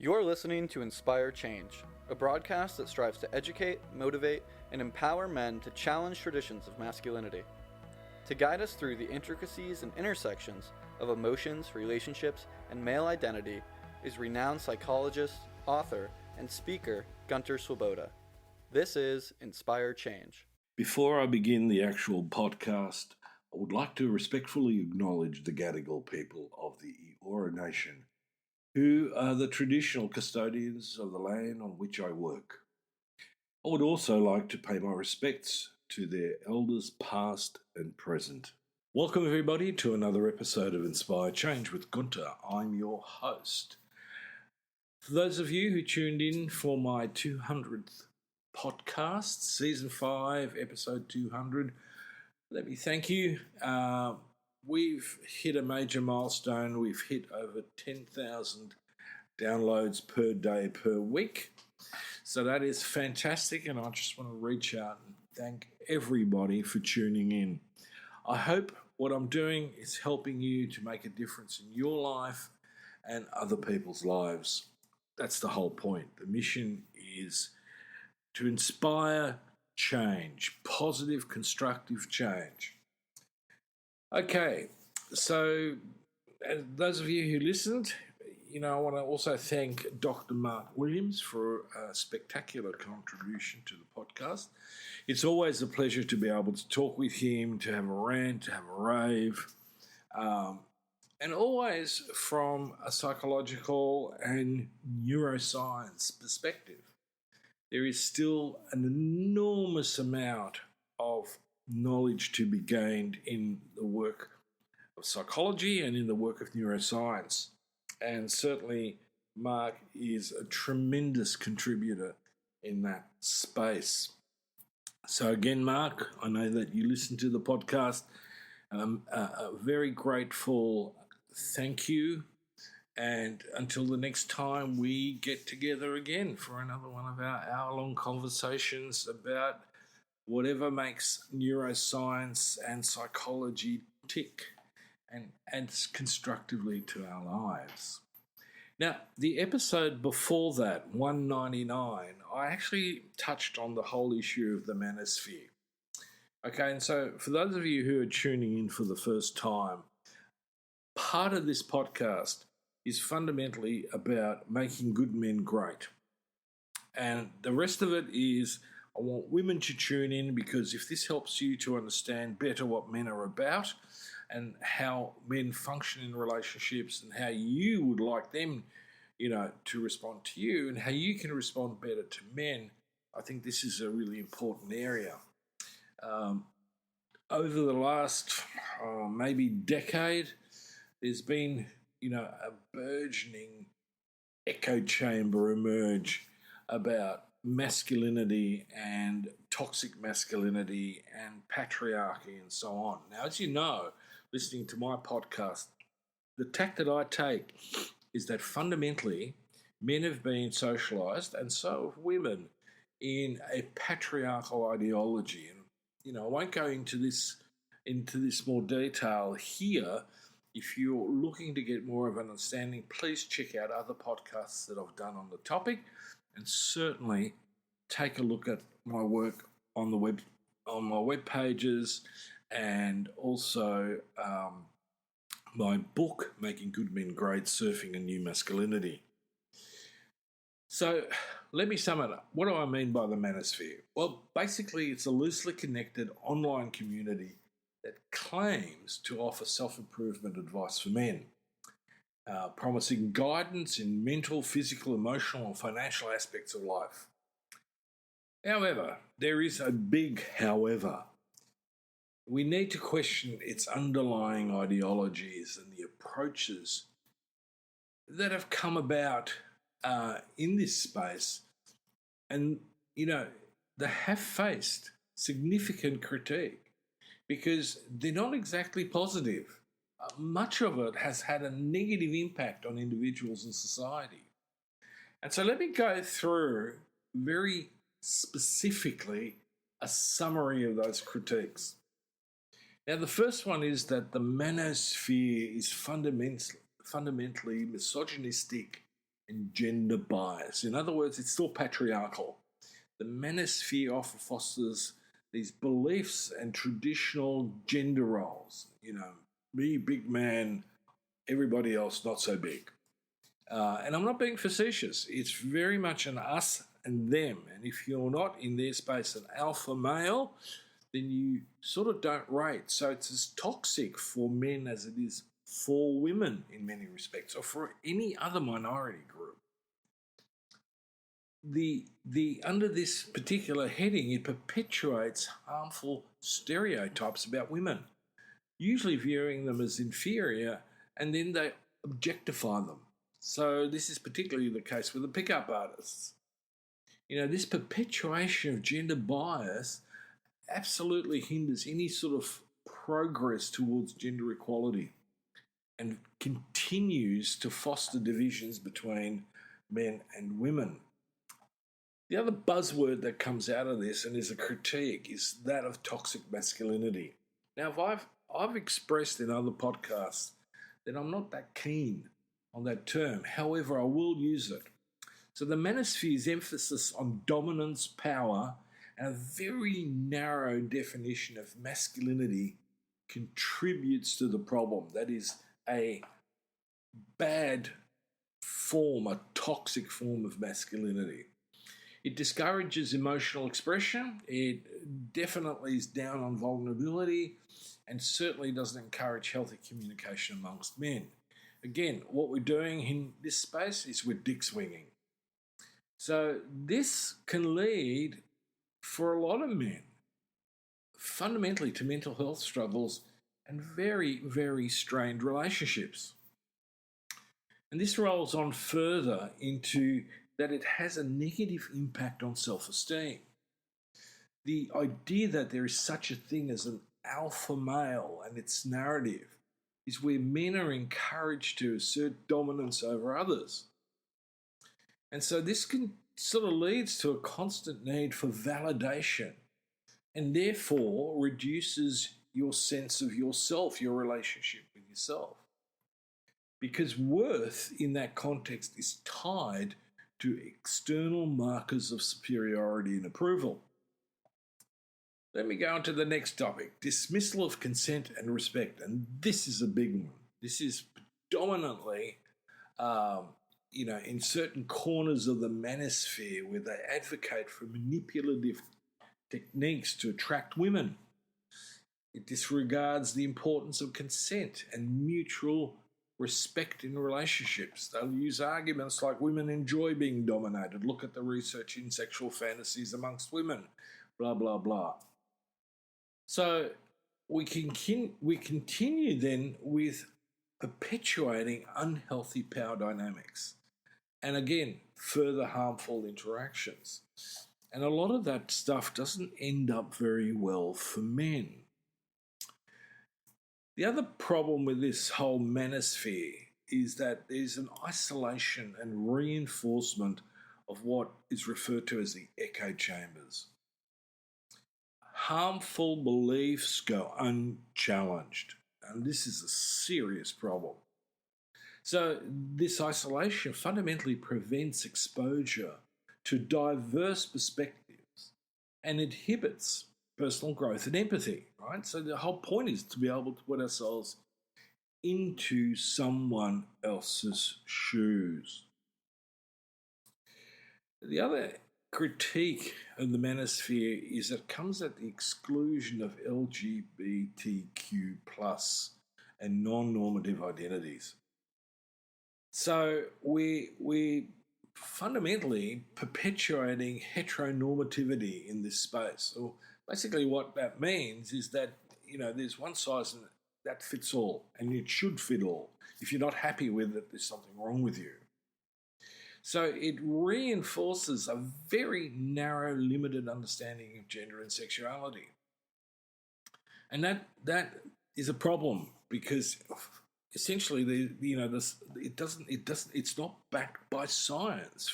You're listening to Inspire Change, a broadcast that strives to educate, motivate, and empower men to challenge traditions of masculinity. To guide us through the intricacies and intersections of emotions, relationships, and male identity is renowned psychologist, author, and speaker Gunter. This is Inspire Change. Before I begin the actual podcast, I would like to respectfully acknowledge the Gadigal people of the Eora Nation, who are the traditional custodians of the land on which I work. I would also like to pay my respects to their elders past and present. Welcome everybody to another episode of Inspire Change with Gunter. I'm your host. For those of you who tuned in for my 200th podcast, Season 5, Episode 200, let me thank you. We've hit a major milestone. We've hit over 10,000 downloads per day per week. So that is fantastic, and I just want to reach out and thank everybody for tuning in. I hope what I'm doing is helping you to make a difference in your life and other people's lives. That's the whole point. The mission is to inspire change, positive, constructive change. Okay, so those of you who listened, I want to also thank Dr. Mark Williams for a spectacular contribution to the podcast. It's always a pleasure to be able to talk with him, to have a rant, to have a rave, and always from a psychological and neuroscience perspective. There is still an enormous amount of knowledge to be gained in the work of psychology and in the work of neuroscience. And certainly Mark is a tremendous contributor in that space. So again, Mark, I know that you listen to the podcast. A very grateful thank you. And until the next time we get together again for another one of our hour-long conversations about whatever makes neuroscience and psychology tick and adds constructively to our lives. Now, the episode before that, 199, I actually touched on the whole issue of the Manosphere. Okay, and so for those of you who are tuning in for the first time, part of this podcast is fundamentally about making good men great. And the rest of it is I want women to tune in, because if this helps you to understand better what men are about and how men function in relationships and how you would like them, to respond to you and how you can respond better to men, I think this is a really important area. Over the last maybe decade, there's been a burgeoning echo chamber emerge about masculinity and toxic masculinity and patriarchy and so on. Now, as you know, listening to my podcast, the tack that I take is that fundamentally men have been socialized, and so have women, in a patriarchal ideology. And, I won't go into this more detail here. If you're looking to get more of an understanding, please check out other podcasts that I've done on the topic, and certainly take a look at my work on my web pages, and also my book, Making Good Men Great: Surfing a New Masculinity. So let me sum it up. What do I mean by the Manosphere? Well, basically it's a loosely connected online community that claims to offer self-improvement advice for men, promising guidance in mental, physical, emotional, and financial aspects of life. However, there is a big however. We need to question its underlying ideologies and the approaches that have come about in this space. And, they have faced significant critique, because they're not exactly positive. Much of it has had a negative impact on individuals and society. And so let me go through very specifically a summary of those critiques. Now, the first one is that the Manosphere is fundamentally misogynistic and gender bias. In other words, it's still patriarchal. The manosphere often fosters these beliefs and traditional gender roles. Me, big man, everybody else not so big. And I'm not being facetious. It's very much an us and them. And if you're not in their space an alpha male, then you sort of don't rate. So it's as toxic for men as it is for women in many respects, or for any other minority group. The under this particular heading, it perpetuates harmful stereotypes about women, usually viewing them as inferior, and then they objectify them. So this is particularly the case with the pickup artists. This perpetuation of gender bias absolutely hinders any sort of progress towards gender equality and continues to foster divisions between men and women. The other buzzword that comes out of this and is a critique is that of toxic masculinity. Now, if I've expressed in other podcasts that I'm not that keen on that term. However, I will use it. So the Manosphere's emphasis on dominance, power, and a very narrow definition of masculinity contributes to the problem. That is a bad form, a toxic form of masculinity. It discourages emotional expression. It definitely is down on vulnerability and certainly doesn't encourage healthy communication amongst men. Again, what we're doing in this space is we're dick swinging. So this can lead for a lot of men fundamentally to mental health struggles and very, very strained relationships. And this rolls on further into that it has a negative impact on self-esteem. The idea that there is such a thing as an alpha male and its narrative is where men are encouraged to assert dominance over others. And so this can sort of leads to a constant need for validation and therefore reduces your sense of yourself, your relationship with yourself. Because worth in that context is tied to external markers of superiority and approval. Let me go on to the next topic, dismissal of consent and respect. And this is a big one. This is predominantly, in certain corners of the manosphere where they advocate for manipulative techniques to attract women. It disregards the importance of consent and mutual respect in relationships. They'll use arguments like women enjoy being dominated. Look at the research in sexual fantasies amongst women, blah, blah, blah. So we continue then with perpetuating unhealthy power dynamics and again, further harmful interactions. And a lot of that stuff doesn't end up very well for men. The other problem with this whole manosphere is that there's an isolation and reinforcement of what is referred to as the echo chambers. Harmful beliefs go unchallenged, and this is a serious problem. So this isolation fundamentally prevents exposure to diverse perspectives and inhibits personal growth and empathy, right? So the whole point is to be able to put ourselves into someone else's shoes. The other critique of the manosphere is that it comes at the exclusion of LGBTQ plus and non-normative identities. So we're fundamentally perpetuating heteronormativity in this space. So basically what that means is that, there's one size that fits all, and it should fit all. If you're not happy with it, there's something wrong with you. So it reinforces a very narrow, limited understanding of gender and sexuality. And that is a problem because essentially it's not backed by science.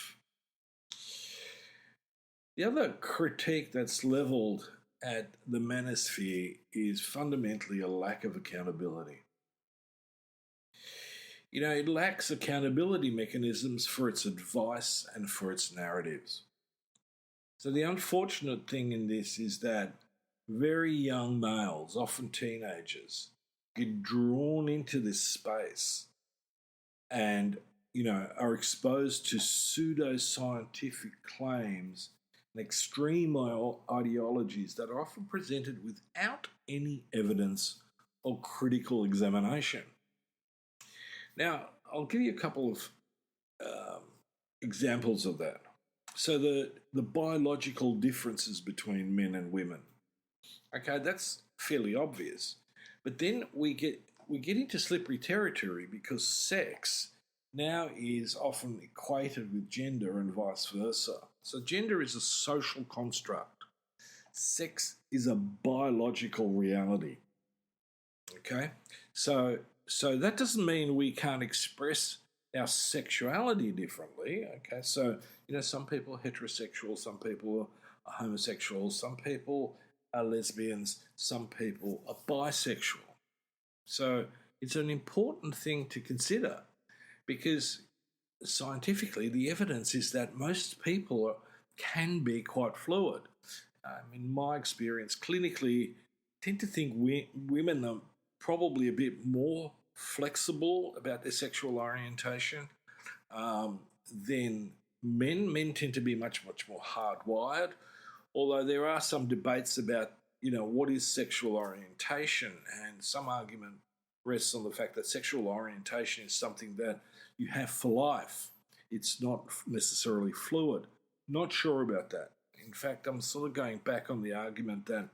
The other critique that's leveled at the manosphere is fundamentally a lack of accountability. It lacks accountability mechanisms for its advice and for its narratives. So the unfortunate thing in this is that very young males, often teenagers, get drawn into this space and are exposed to pseudo-scientific claims and extreme ideologies that are often presented without any evidence or critical examination. Now, I'll give you a couple of um, examples of that. So the biological differences between men and women. Okay, that's fairly obvious. But then we get into slippery territory because sex now is often equated with gender and vice versa. So gender is a social construct. Sex is a biological reality. Okay? So that doesn't mean we can't express our sexuality differently. Okay, so some people are heterosexual, some people are homosexual, some people are lesbians, some people are bisexual. So it's an important thing to consider because scientifically the evidence is that most people can be quite fluid. In my experience, clinically, I tend to think women are probably a bit more flexible about their sexual orientation than men. Men tend to be much, much more hardwired, although there are some debates about, what is sexual orientation, and some argument rests on the fact that sexual orientation is something that you have for life. It's not necessarily fluid. Not sure about that. In fact, I'm sort of going back on the argument that,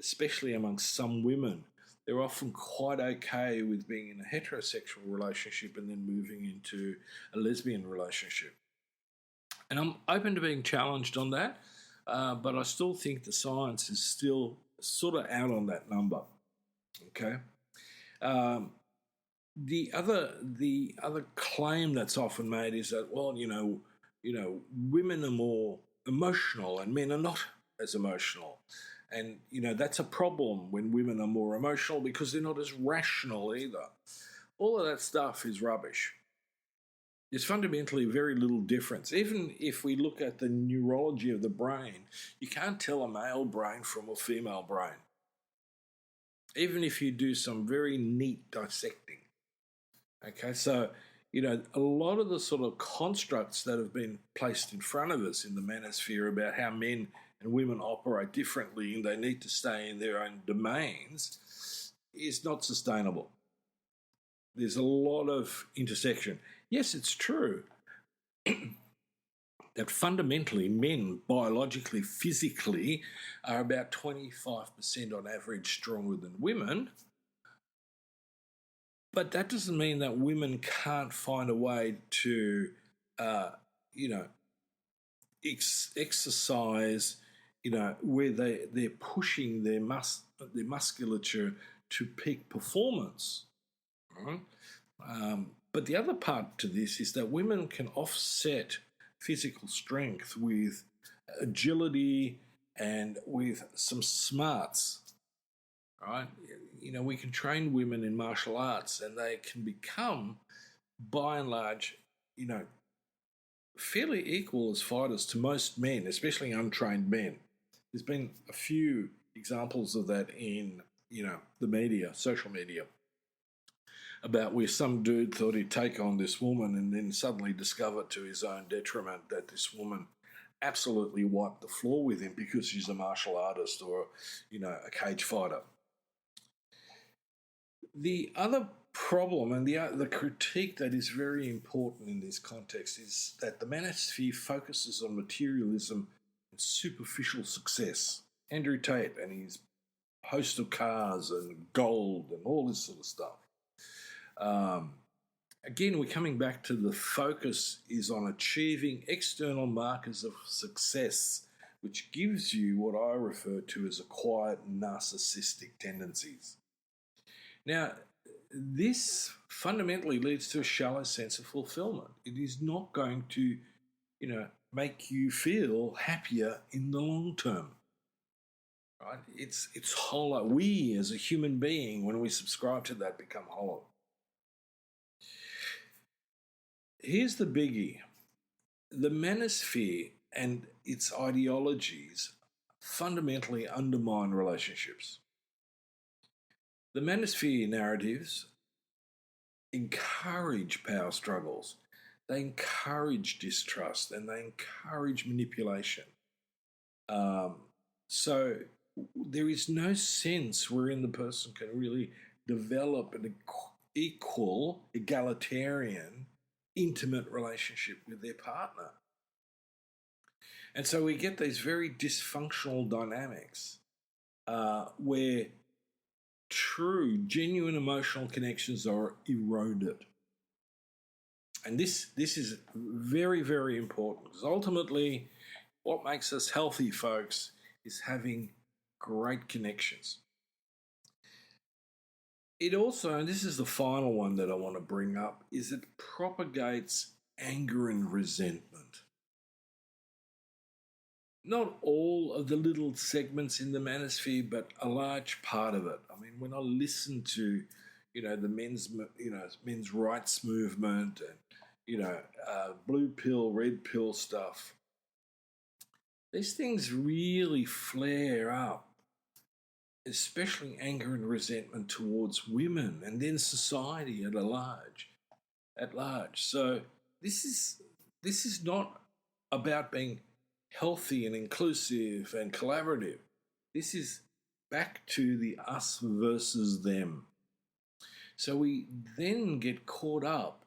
especially amongst some women, they're often quite okay with being in a heterosexual relationship and then moving into a lesbian relationship. And I'm open to being challenged on that, but I still think the science is still sort of out on that number. Okay. Um, the other claim that's often made is that, well, women are more emotional and men are not as emotional. And, that's a problem when women are more emotional because they're not as rational either. All of that stuff is rubbish. There's fundamentally very little difference. Even if we look at the neurology of the brain, you can't tell a male brain from a female brain. Even if you do some very neat dissecting. Okay, so, a lot of the sort of constructs that have been placed in front of us in the manosphere about how men and women operate differently and they need to stay in their own domains is not sustainable. There's a lot of intersection. Yes, it's true that fundamentally men, biologically, physically, are about 25% on average stronger than women. But that doesn't mean that women can't find a way to, exercise, where they're pushing their musculature to peak performance. Right? But the other part to this is that women can offset physical strength with agility and with some smarts. Right? We can train women in martial arts and they can become, by and large, fairly equal as fighters to most men, especially untrained men. There's been a few examples of that in, the media, social media, about where some dude thought he'd take on this woman and then suddenly discovered to his own detriment that this woman absolutely wiped the floor with him because she's a martial artist or, a cage fighter. The other problem and the critique that is very important in this context is that the manosphere focuses on materialism and superficial success. Andrew Tate and his host of cars and gold and all this sort of stuff. Again, we're coming back to the focus is on achieving external markers of success, which gives you what I refer to as acquired narcissistic tendencies. Now, this fundamentally leads to a shallow sense of fulfillment. It is not going to, make you feel happier in the long term. Right? It's hollow. We, as a human being, when we subscribe to that, become hollow. Here's the biggie: the manosphere and its ideologies fundamentally undermine relationships. The manosphere narratives encourage power struggles, they encourage distrust, and they encourage manipulation. Um, so there is no sense wherein the person can really develop an equal, egalitarian, intimate relationship with their partner. And so we get these very dysfunctional dynamics where true, genuine emotional connections are eroded. And this is very, very important because ultimately what makes us healthy, folks, is having great connections. It also, and this is the final one that I want to bring up, is it propagates anger and resentment. Not all of the little segments in the manosphere, but a large part of it. I mean, when I listen to, the men's rights movement and, blue pill, red pill stuff, these things really flare up, especially anger and resentment towards women and then society at large. So this is not about being healthy and inclusive and collaborative. This is back to the us versus them. So we then get caught up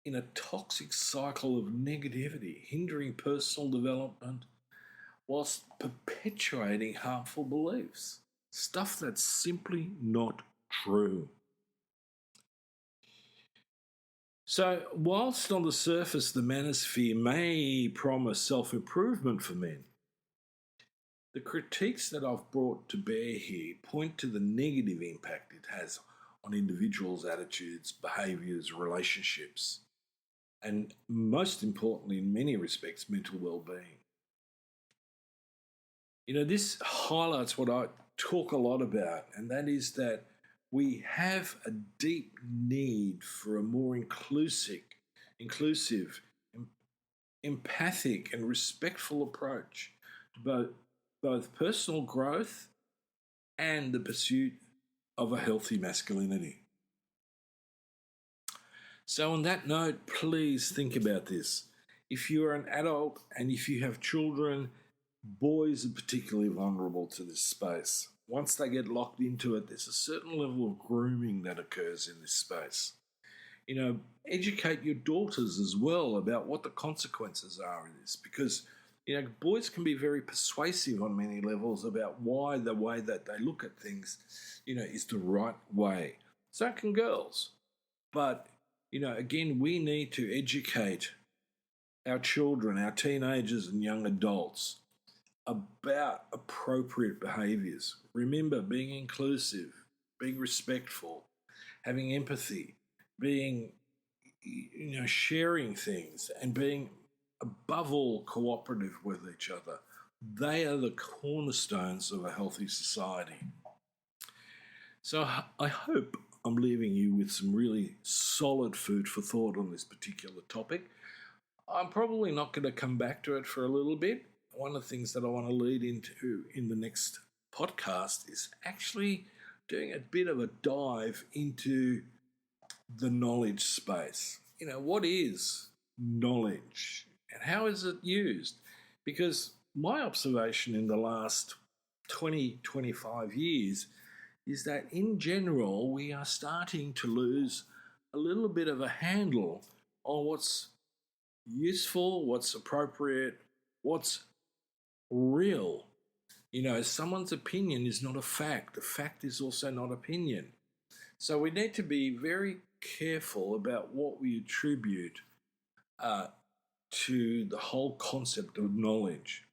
in a toxic cycle of negativity, hindering personal development whilst perpetuating harmful beliefs. Stuff that's simply not true. So, whilst on the surface the manosphere may promise self-improvement for men, the critiques that I've brought to bear here point to the negative impact it has on individuals' attitudes, behaviours, relationships, and most importantly, in many respects, mental well-being. This highlights what I talk a lot about, and that is that we have a deep need for a more inclusive, empathic, and respectful approach to both personal growth and the pursuit of a healthy masculinity. So, on that note, please think about this. If you are an adult and if you have children, boys are particularly vulnerable to this space. Once they get locked into it, there's a certain level of grooming that occurs in this space. Educate your daughters as well about what the consequences are in this, because boys can be very persuasive on many levels about why the way that they look at things, is the right way. So can girls. But, again, we need to educate our children, our teenagers and young adults about appropriate behaviours. Remember, being inclusive, being respectful, having empathy, being, sharing things and being above all cooperative with each other. They are the cornerstones of a healthy society. So I hope I'm leaving you with some really solid food for thought on this particular topic. I'm probably not going to come back to it for a little bit. One of the things that I want to lead into in the next podcast is actually doing a bit of a dive into the knowledge space. What is knowledge and how is it used? Because my observation in the last 25 years is that in general, we are starting to lose a little bit of a handle on what's useful, what's appropriate, what's real. Someone's opinion is not a fact. A fact is also not opinion. So we need to be very careful about what we attribute to the whole concept of knowledge.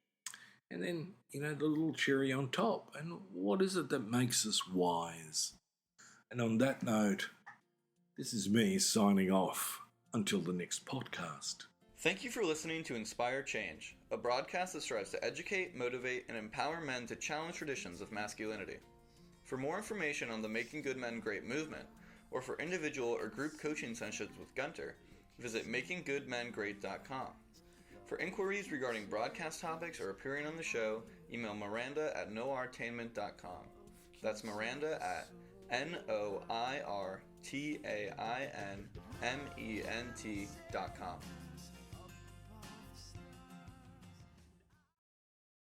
And then, the little cherry on top. And what is it that makes us wise? And on that note, this is me signing off until the next podcast. Thank you for listening to Inspire Change, a broadcast that strives to educate, motivate, and empower men to challenge traditions of masculinity. For more information on the Making Good Men Great movement, or for individual or group coaching sessions with Gunter, visit makinggoodmengreat.com. For inquiries regarding broadcast topics or appearing on the show, email Miranda at noirtainment.com. That's Miranda at NOIRTAINMENT.com.